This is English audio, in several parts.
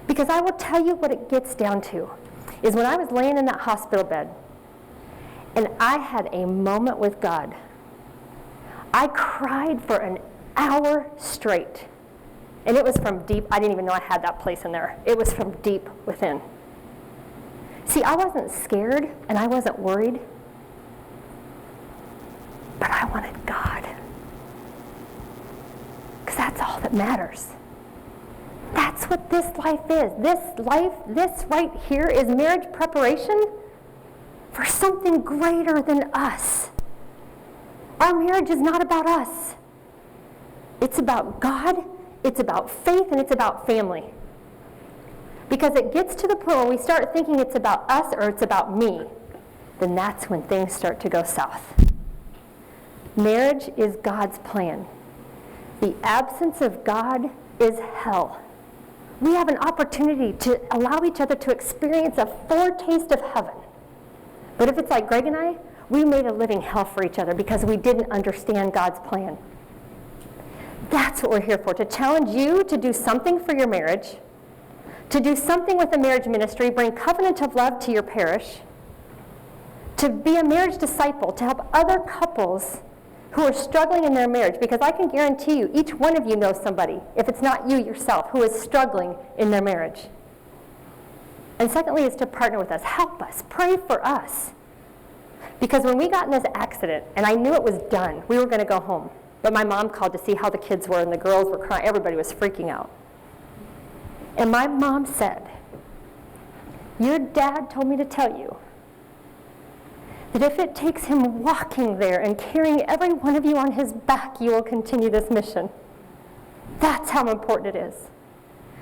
Because I will tell you what it gets down to, is when I was laying in that hospital bed, and I had a moment with God. I cried for an hour straight. And it was from deep, I didn't even know I had that place in there. It was from deep within. See, I wasn't scared and I wasn't worried, but I wanted God. Because that's all that matters. That's what this life is. This right here is marriage preparation for something greater than us. Our marriage is not about us. It's about God, it's about faith, and it's about family. Because it gets to the point where we start thinking it's about us or it's about me, then that's when things start to go south. Marriage is God's plan. The absence of God is hell. We have an opportunity to allow each other to experience a foretaste of heaven. But if it's like Greg and I, we made a living hell for each other because we didn't understand God's plan. That's what we're here for, to challenge you to do something for your marriage, to do something with the marriage ministry, bring covenant of love to your parish, to be a marriage disciple, to help other couples who are struggling in their marriage, because I can guarantee you, each one of you knows somebody, if it's not you yourself, who is struggling in their marriage. And secondly is to partner with us. Help us. Pray for us. Because when we got in this accident, and I knew it was done, we were going to go home. But my mom called to see how the kids were, and the girls were crying. Everybody was freaking out. And my mom said, your dad told me to tell you that if it takes him walking there and carrying every one of you on his back, you will continue this mission. That's how important it is.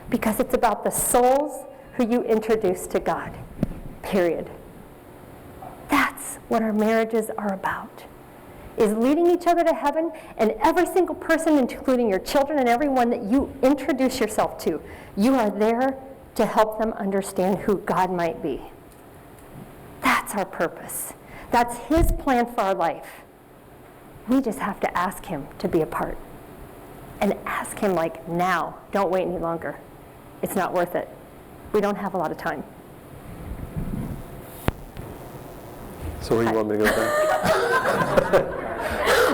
Because it's about the souls who you introduce to God. Period. That's what our marriages are about. Is leading each other to heaven, and every single person, including your children and everyone that you introduce yourself to, you are there to help them understand who God might be. That's our purpose. That's His plan for our life. We just have to ask Him to be a part. And ask Him like now. Don't wait any longer. It's not worth it. We don't have a lot of time. So where you want me to go back?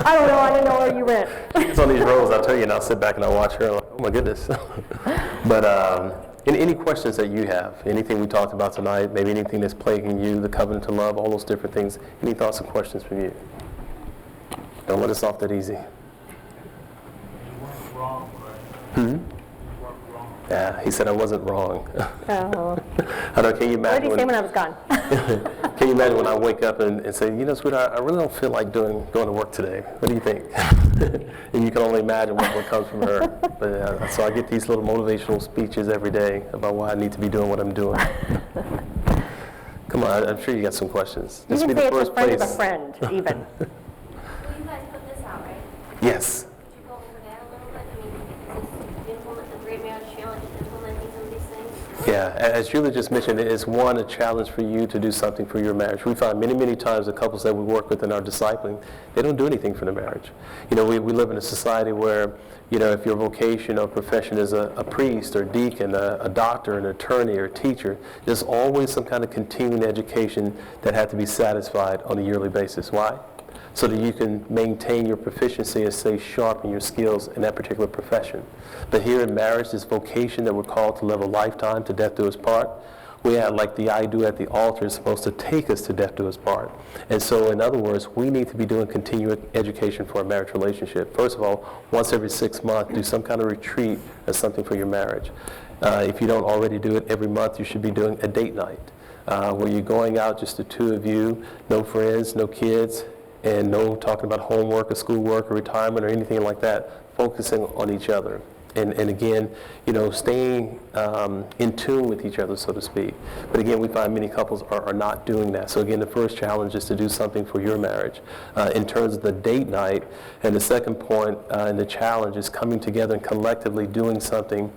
I don't know. I didn't know where you went. It's on these rows. I'll tell you, and I'll sit back and I'll watch her. I'm like, oh my goodness. But any questions that you have, anything we talked about tonight, maybe anything that's plaguing you, the covenant to love, all those different things, any thoughts and questions from you? Don't let us off that easy. You weren't wrong, right? Hmm? You weren't wrong. Yeah, he said I wasn't wrong. Oh. I know, can you What imagine did he say when I was gone? Can you imagine when I wake up and say, you know, sweetheart, I really don't feel like going to work today. What do you think? And you can only imagine what comes from her. But so I get these little motivational speeches every day about why I need to be doing what I'm doing. Come on, I'm sure you got some questions. You This can would be say the it's first a friend place. of a friend, even. Well, you guys put this out, right? Yes. Could you go over that a little bit? I mean, is this implement the Great Marriage Challenge, implementing some of these things? Yeah, as Julie just mentioned, it is a challenge for you to do something for your marriage. We find many, many times the couples that we work with in our discipling, they don't do anything for the marriage. You know, we live in a society where, you know, if your vocation or profession is a priest or deacon, a doctor, an attorney or teacher, there's always some kind of continuing education that had to be satisfied on a yearly basis. Why? So that you can maintain your proficiency and stay sharp in your skills in that particular profession. But here in marriage, this vocation that we're called to live a lifetime, to death do us part, we have like the I do at the altar is supposed to take us to death do us part. And so in other words, we need to be doing continuing education for a marriage relationship. First of all, once every 6 months, do some kind of retreat or something for your marriage. If you don't already do it every month, you should be doing a date night where you're going out, just the two of you, no friends, no kids, and no talking about homework or schoolwork or retirement or anything like that, focusing on each other. And again, you know, staying in tune with each other, so to speak. But again, we find many couples are not doing that. So again, the first challenge is to do something for your marriage. In terms of the date night, and the second point in the challenge is coming together and collectively doing something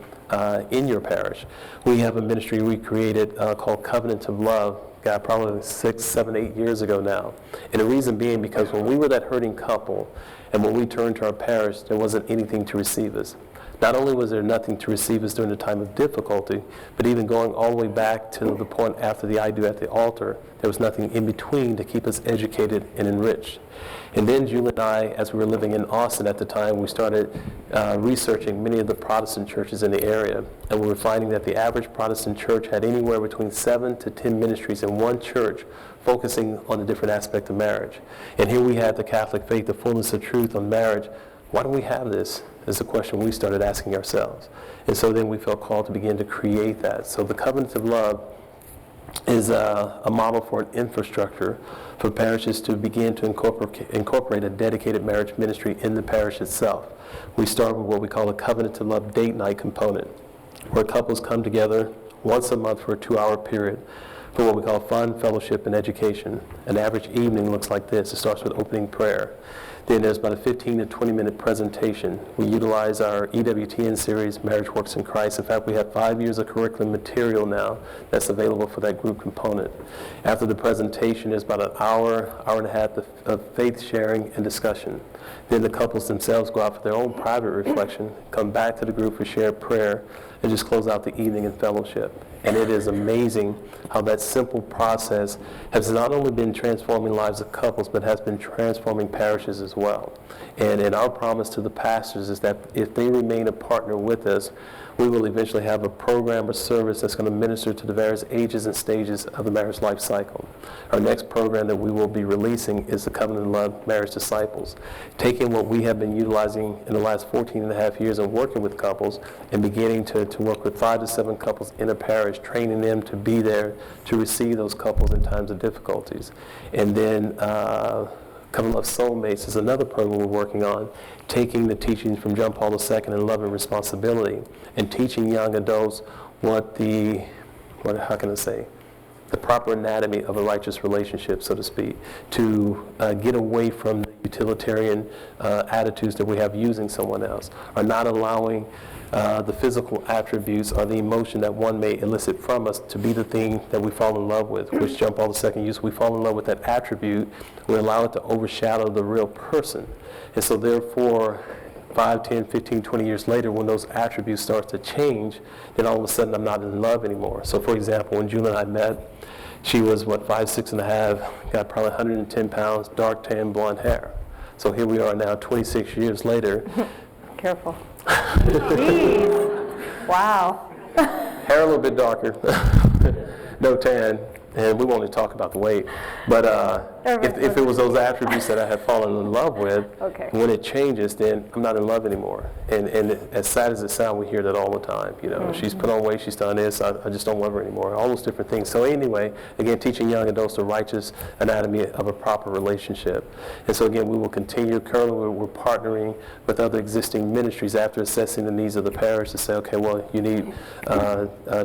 in your parish. We have a ministry we created called Covenant of Love, probably 6, 7, 8 years ago now. And the reason being because when we were that hurting couple and when we turned to our parish, there wasn't anything to receive us. Not only was there nothing to receive us during the time of difficulty, but even going all the way back to the point after the I do at the altar, there was nothing in between to keep us educated and enriched. And then Julie and I, as we were living in Austin at the time, we started researching many of the Protestant churches in the area. And we were finding that the average Protestant church had anywhere between 7 to 10 ministries in one church focusing on a different aspect of marriage. And here we had the Catholic faith, the fullness of truth on marriage. Why don't we have this? Is a question we started asking ourselves. And so then we felt called to begin to create that. So the Covenant of Love is a model for an infrastructure for parishes to begin to incorporate a dedicated marriage ministry in the parish itself. We start with what we call a Covenant of Love date night component, where couples come together once a month for a 2-hour period for what we call fun, fellowship, and education. An average evening looks like this. It starts with opening prayer. Then there's about a 15 to 20-minute presentation. We utilize our EWTN series, Marriage Works in Christ. In fact, we have 5 years of curriculum material now that's available for that group component. After the presentation, there's about an hour, hour and a half of faith sharing and discussion. Then the couples themselves go out for their own private reflection, come back to the group for shared prayer, and just close out the evening in fellowship. And it is amazing how that simple process has not only been transforming lives of couples, but has been transforming parishes as well. And our promise to the pastors is that if they remain a partner with us, we will eventually have a program or service that's going to minister to the various ages and stages of the marriage life cycle. Our next program that we will be releasing is the Covenant of Love Marriage Disciples, taking what we have been utilizing in the last 14 and a half years of working with couples and beginning to work with 5 to 7 couples in a parish, training them to be there to receive those couples in times of difficulties. And then Covenant of Soulmates is another program we're working on, taking the teachings from John Paul II in Love and Responsibility and teaching young adults the proper anatomy of a righteous relationship, so to speak, to get away from the utilitarian attitudes that we have using someone else, or not allowing the physical attributes or the emotion that one may elicit from us to be the thing that we fall in love with, which John Paul II used. We fall in love with that attribute. We allow it to overshadow the real person. And so therefore, 5, 10, 15, 20 years later, when those attributes start to change, then all of a sudden I'm not in love anymore. So for example, when Julie and I met, she was, 5, 6.5, got probably 110 pounds, dark tan, blonde hair. So here we are now, 26 years later. Careful. Jeez. Wow. Hair a little bit darker, no tan, and we won't even talk about the weight. But if it was those attributes that I had fallen in love with, okay, when it changes, then I'm not in love anymore. And as sad as it sounds, we hear that all the time. You know, Mm-hmm. She's put on weight, she's done this, I just don't love her anymore. All those different things. So anyway, again, teaching young adults the righteous anatomy of a proper relationship. And so again, we will continue. Currently, we're partnering with other existing ministries after assessing the needs of the parish to say, okay, well, you need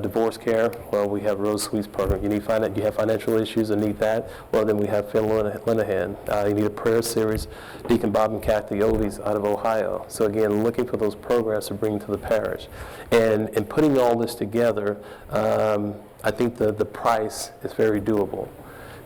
divorce care. Well, we have Rose Sweets program. You have financial issues and need that. Well, then we have Phil Linehan. You need a prayer series. Deacon Bob and Kathy Ovies out of Ohio. So again, looking for those programs to bring to the parish. And in putting all this together, I think the price is very doable,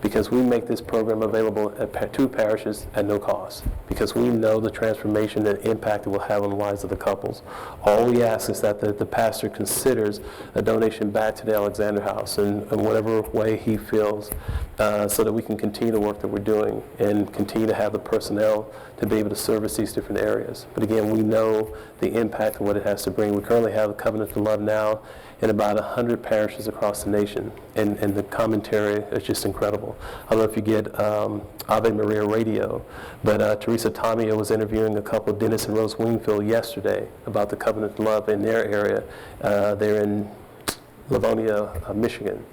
because we make this program available at 2 parishes at no cost, because we know the transformation and impact it will have on the lives of the couples. All we ask is that the pastor considers a donation back to the Alexander House in whatever way he feels, so that we can continue the work that we're doing and continue to have the personnel to be able to service these different areas. But again, we know the impact of what it has to bring. We currently have a Covenant to Love now in about 100 parishes across the nation, and the commentary is just incredible. I don't know if you get Ave Maria Radio, but Teresa Tamia was interviewing a couple, Dennis and Rose Wingfield, yesterday about the Covenant of Love in their area. They're in Livonia, Michigan,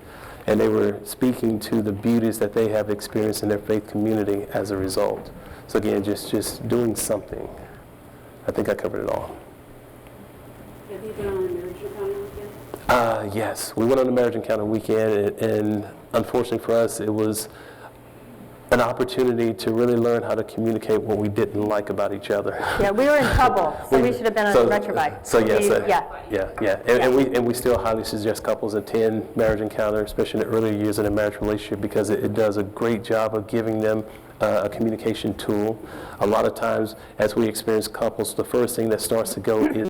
and they were speaking to the beauties that they have experienced in their faith community as a result. So again, just doing something. I think I covered it all. Have you been on a marriage encounter weekend? Yes, we went on a marriage encounter weekend, and unfortunately for us, it was an opportunity to really learn how to communicate what we didn't like about each other. Yeah, we were in trouble, so we should have been on retrobite. So yes, Yeah. And we still highly suggest couples attend marriage encounter, especially in the earlier years in a marriage relationship, because it does a great job of giving them a communication tool. A lot of times, as we experience couples, the first thing that starts to go is